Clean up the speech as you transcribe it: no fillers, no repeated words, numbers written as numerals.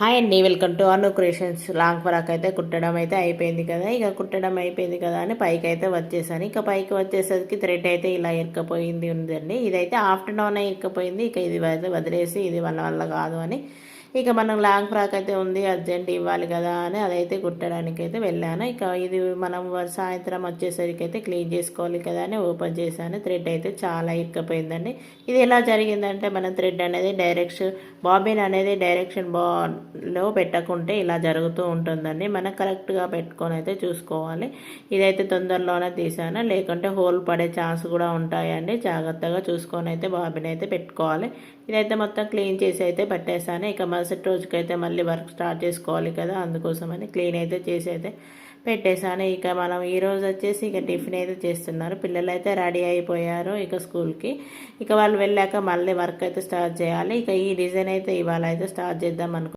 Hi అండి, welcome to Anu creations. Long frock అయితే కుట్టడం అయితే అయిపోయింది కదా. ఇక కుట్టడం అయిపోయింది కదా అని పైకి అయితే వచ్చేసాను. ఇక పైకి వచ్చేసరికి థ్రెడ్ అయితే ఇలా ఇరకపోయింది ఉందండి. ఇదైతే ఆఫ్టర్నూన్ ఇరకపోయింది. ఇక ఇది వదిలేసి ఇది మన వల్ల కాదు అని ఇక మనం లాంగ్ ఫ్రాక్ అయితే ఉంది, అర్జెంట్ ఇవ్వాలి కదా అని అదైతే కుట్టడానికి అయితే వెళ్ళాను. ఇక ఇది మనం సాయంత్రం వచ్చేసరికి అయితే క్లీన్ చేసుకోవాలి కదా అని ఓపెన్ చేశాను. థ్రెడ్ అయితే చాలా ఇరకపోయిందండి. ఇది ఎలా జరిగిందంటే మనం థ్రెడ్ అనేది బాబిన్ అనేది డైరెక్షన్ లో పెట్టకుంటే ఇలా జరుగుతూ ఉంటుందండి. మనం కరెక్ట్గా పెట్టుకొని అయితే చూసుకోవాలి. ఇదైతే తొందరలోనే తీసాను, లేకుంటే హోల్ పడే ఛాన్స్ కూడా ఉంటాయండి. జాగ్రత్తగా చూసుకొని అయితే బాబిన్ అయితే పెట్టుకోవాలి. ఇదైతే మొత్తం క్లీన్ చేసి అయితే పెట్టేశాను. ఇక మరుసటి రోజుకైతే మళ్ళీ వర్క్ స్టార్ట్ చేసుకోవాలి కదా, అందుకోసమని క్లీన్ అయితే చేసి అయితే పెట్టేశాను. ఇక మనం ఈరోజు వచ్చేసి ఇక టిఫిన్ అయితే చేస్తున్నారు. పిల్లలు అయితే రెడీ అయిపోయారు ఇక స్కూల్కి. ఇక వాళ్ళు వెళ్ళాక మళ్ళీ వర్క్ అయితే స్టార్ట్ చేయాలి. ఇక ఈ డిజైన్ అయితే ఇవాళ అయితే స్టార్ట్ చేద్దాం అనుకో.